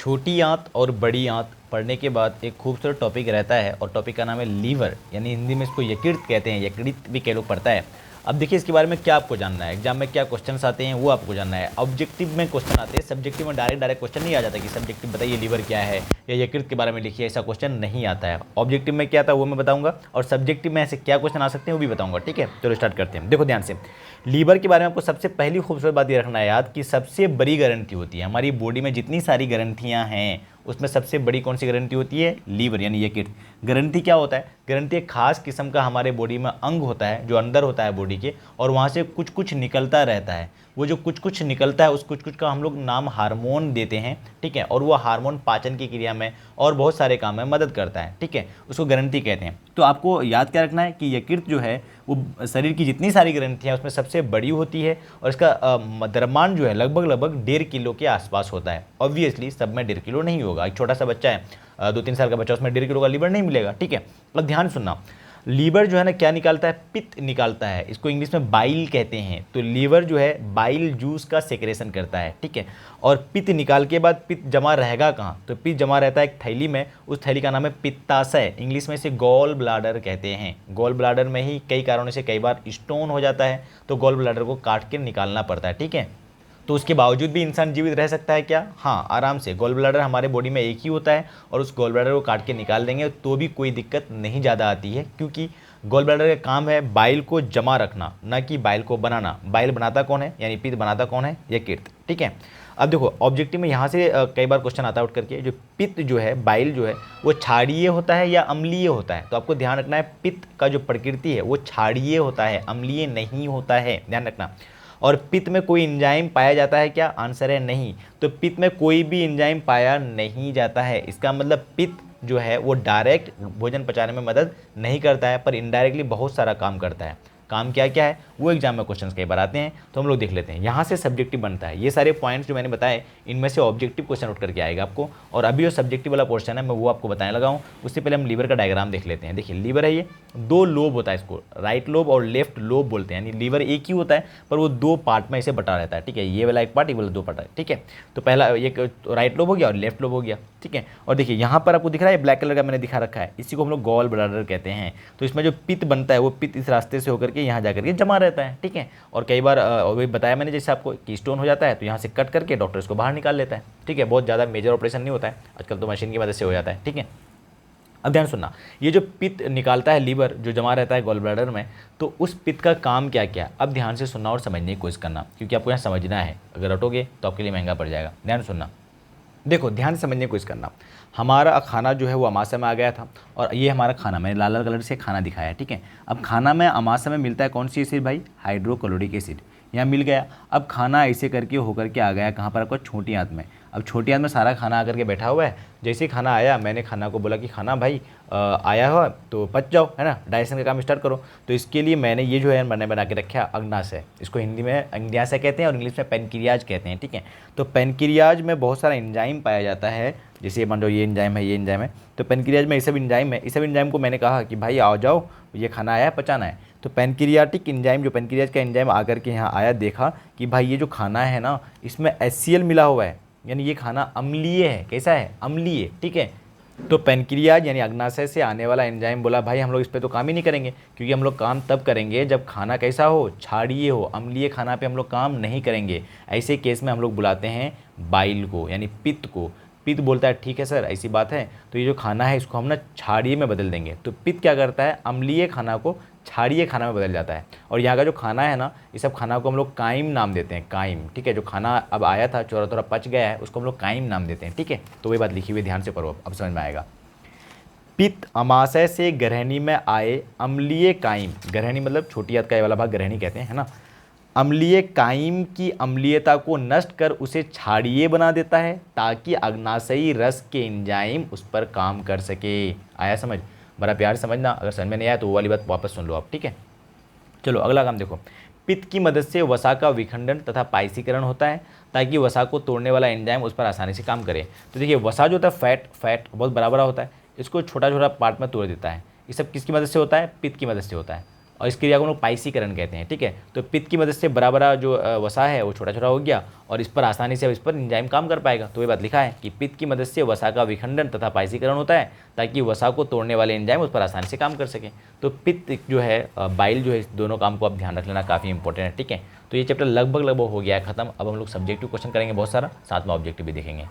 छोटी आंत और बड़ी आंत पढ़ने के बाद एक खूबसूरत टॉपिक रहता है और टॉपिक का नाम है लीवर, यानी हिंदी में इसको यकृत कहते हैं। यकृत भी कई लोग पढ़ता है। अब देखिए इसके बारे में क्या आपको जानना है, एग्जाम में क्या क्वेश्चंस आते हैं वो आपको जानना है। ऑब्जेक्टिव में क्वेश्चन आते हैं, सब्जेक्टिव में डायरेक्ट क्वेश्चन नहीं आ जाता कि सब्जेक्टिव बताइए लीवर क्या है या यकृत के बारे में लिखिए, ऐसा क्वेश्चन नहीं आता है। ऑब्जेक्टिव में क्या आता है वो मैं बताऊंगा और सब्जेक्टिव में ऐसे क्या क्वेश्चन आ सकते हैं वो भी बताऊंगा। ठीक है, चलो स्टार्ट करते हैं। देखो ध्यान से, लीवर के बारे में आपको सबसे पहली खूबसूरत बात ये रखना है याद कि सबसे बड़ी ग्रंथि होती है हमारी बॉडी में, जितनी सारी ग्रंथियां हैं उसमें सबसे बड़ी कौन सी ग्रंथि होती है? लीवर यानी यकृत। ग्रंथि क्या होता है? ग्रंथि एक खास किस्म का हमारे बॉडी में अंग होता है जो अंदर होता है बॉडी के, और वहाँ से कुछ कुछ निकलता रहता है। वो जो कुछ कुछ निकलता है उस कुछ कुछ का हम लोग नाम हार्मोन देते हैं। ठीक है, और वो हार्मोन पाचन की क्रिया में और बहुत सारे काम में मदद करता है। ठीक है, उसको ग्रंथि कहते हैं। तो आपको याद क्या रखना है कि यकृत जो है वो शरीर की जितनी सारी ग्रंथियाँ उसमें सबसे बड़ी होती है और इसका द्रव्यमान जो है लगभग 1.5 किलो के आसपास होता है। ऑब्वियसली सब में 1.5 किलो नहीं होगा, एक छोटा सा बच्चा है 2-3 साल का बच्चा, उसमें 1.5 किलो का लीवर नहीं मिलेगा। ठीक है, अब ध्यान सुनना, लीवर जो है ना क्या निकालता है? पित्त निकालता है। इसको इंग्लिश में बाइल कहते हैं। तो लीवर जो है बाइल जूस का सेक्रेशन करता है। ठीक है, और पित्त निकाल के बाद पित्त जमा रहेगा कहाँ? तो पित्त जमा रहता है एक थैली में, उस थैली का नाम है पित्ताशय। इंग्लिश में इसे गॉल ब्लाडर कहते हैं। गॉल ब्लाडर में ही कई कारणों से कई बार स्टोन हो जाता है तो गॉल ब्लाडर को काट के निकालना पड़ता है। ठीक है, तो उसके बावजूद भी इंसान जीवित रह सकता है क्या? हाँ, आराम से। गॉल ब्लैडर हमारे बॉडी में एक ही होता है और उस गॉल ब्लैडर को काट के निकाल देंगे तो भी कोई दिक्कत नहीं ज़्यादा आती है, क्योंकि गॉल ब्लैडर का काम है बाइल को जमा रखना, ना कि बाइल को बनाना। बाइल बनाता कौन है, यानी पित्त बनाता कौन है? यकृत। ठीक है, अब देखो ऑब्जेक्टिव में यहाँ से कई बार क्वेश्चन आता है उठ करके, जो पित्त जो है बाइल जो है वो क्षारीय होता है या अम्लीय होता है? तो आपको ध्यान रखना है पित्त का जो प्रकृति है वो क्षारीय होता है, अम्लीय नहीं होता है, ध्यान रखना। और पित्त में कोई एंजाइम पाया जाता है क्या? आंसर है नहीं। तो पित्त में कोई भी एंजाइम पाया नहीं जाता है। इसका मतलब पित्त जो है वो डायरेक्ट भोजन पचाने में मदद नहीं करता है, पर इनडायरेक्टली बहुत सारा काम करता है। काम क्या क्या है वो एग्जाम में क्वेश्चंस कई बार आते हैं, तो हम लोग देख लेते हैं। यहाँ से सब्जेक्टिव बनता है। ये सारे पॉइंट्स जो मैंने बताए इनमें से ऑब्जेक्टिव क्वेश्चन उठ करके आएगा आपको, और अभी जो सब्जेक्टिव वाला पोर्शन है मैं वो आपको बताने लगा हूँ। उससे पहले हम लीवर का डायग्राम देख लेते हैं। देखिए लीवर है, ये 2 लोब होता है, इसको राइट लोब और लेफ्ट लोब बोलते हैं। यानी लीवर एक ही होता है पर वो 2 पार्ट में इसे बटा रहता है। ठीक है, ये वाला एक पार्ट, ये वाला 2 पार्ट है। ठीक है, तो पहला एक राइट लोब हो गया और लेफ्ट लोब हो गया। ठीक है, और देखिए यहाँ पर आपको दिख रहा है ब्लैक कलर का मैंने दिखा रखा है, इसी को हम लोग गॉल ब्लैडर कहते हैं। तो इसमें जो पित्त बनता है वो पित्त इस रास्ते से होकर के यहाँ जाकर के जमा रहता है। ठीक है, और कई बार वही बताया मैंने जैसे आपको कि स्टोन हो जाता है तो यहाँ से कट करके डॉक्टर इसको बाहर निकाल लेता है। ठीक है, बहुत ज़्यादा मेजर ऑपरेशन नहीं होता है, आजकल तो मशीन की मदद से हो जाता है। ठीक है, अब ध्यान सुनना, ये जो पित्त निकालता है लीवर जो जमा रहता है गॉल ब्लैडर में, तो उस पित्त का काम क्या क्या? अब ध्यान से सुनना और समझने की कोशिश करना, क्योंकि आपको यहाँ समझना है। अगर रटोगे तो आपके लिए महंगा पड़ जाएगा। ध्यान सुनना, देखो ध्यान से समझने की कोशिश करना। हमारा खाना जो है वो अमाशय में आ गया था, और ये हमारा खाना, मैंने लाल लाल कलर से खाना दिखाया है। ठीक है, अब खाना में अमाशय में मिलता है कौन सी एसिड भाई? Hydrochloric acid. यहाँ मिल गया। अब खाना ऐसे करके होकर के आ गया कहाँ पर? आपको छोटी आंत में। अब छोटी आंत में सारा खाना आकर के बैठा हुआ है। जैसे ही खाना आया, मैंने खाना को बोला कि खाना भाई आया हो तो पच जाओ, है ना, डाइजेशन का काम स्टार्ट करो। तो इसके लिए मैंने ये जो है मैंने बना के रखा अग्नाशय। इसको हिंदी में अग्न्याशय कहते हैं और इंग्लिश में पेनक्रियाज कहते हैं। ठीक है, तो पेनक्रियाज में बहुत सारा एंजाइम पाया जाता है। जैसे मान लो ये एंजाइम है, ये एंजाइम है, तो पेनक्रियाज में ये सब एंजाइम है। इस सब एंजाइम को मैंने कहा कि भाई आओ जाओ, ये खाना आया है, पचाना है। तो पेनक्रियाटिक एंजाइम, जो पेनक्रियाज का एंजाइम आकर के यहाँ आया, देखा कि भाई ये जो खाना है ना इसमें HCl मिला हुआ है, यानी ये खाना अम्लीय है। कैसा है? अम्लीय। ठीक है, तो पेनक्रियाज यानी अग्नाशय से आने वाला एंजाइम बोला भाई हम लोग इस पे तो काम ही नहीं करेंगे, क्योंकि हम लोग काम तब करेंगे जब खाना कैसा हो? क्षारीय हो। अम्लीय खाना पे हम लोग काम नहीं करेंगे। ऐसे केस में हम लोग बुलाते हैं बाइल को, यानी पित्त को। पित्त बोलता है ठीक है सर ऐसी बात है, तो ये जो खाना है इसको हम ना क्षारीय में बदल देंगे। तो पित्त क्या करता है? अम्लीय खाना को क्षारीय खाना में बदल जाता है। और यहाँ का जो खाना है ना, इस सब खाना को हम लोग काइम नाम देते हैं, काइम। ठीक है, जो खाना अब आया था चौरा थोड़ा पच गया है उसको हम लोग काइम नाम देते हैं। ठीक है, तो वही बात लिखी हुई, ध्यान से पढ़ो, अब समझ में आएगा। पित्त अमाशय से ग्रहणी में आए अम्लीय काइम, ग्रहणी मतलब छोटी आंत का ये वाला भाग ग्रहणी कहते हैं, है ना, अम्लीय काइम की अम्लीयता को नष्ट कर उसे क्षारीय बना देता है, ताकि अग्नाशयी रस के एंजाइम उस पर काम कर सके। आया समझ? बड़ा प्यार से समझना, अगर समझ में नहीं आया तो वो वाली बात वापस सुन लो आप। ठीक है, चलो अगला काम देखो। पित्त की मदद से वसा का विखंडन तथा पाइसीकरण होता है, ताकि वसा को तोड़ने वाला एंजाइम उस पर आसानी से काम करे। तो देखिए वसा जो होता है फैट बहुत बड़ा बड़ा होता है, इसको छोटा छोटा पार्ट में तोड़ देता है। ये सब किसकी मदद से होता है? पित्त की मदद से होता है। और इस क्रिया को हम लोग पाइसीकरण कहते हैं। ठीक है, तो पित्त की मदद से बड़ा बड़ा जो वसा है वो छोटा छोटा हो गया और इस पर आसानी से अब इस पर एंजाइम काम कर पाएगा। तो ये बात लिखा है कि पित्त की मदद से वसा का विखंडन तथा पाइसीकरण होता है ताकि वसा को तोड़ने वाले एंजाइम उस पर आसानी से काम कर सकें। तो पित्त जो है, बाइल जो है, इस दोनों काम को आप ध्यान रख लेना, काफ़ी इंपॉर्टेंट है। ठीक है, तो ये चैप्टर लगभग हो गया है खत्म। अब हम लोग सब्जेक्टिव क्वेश्चन करेंगे बहुत सारा, साथ में ऑब्जेक्टिव भी देखेंगे।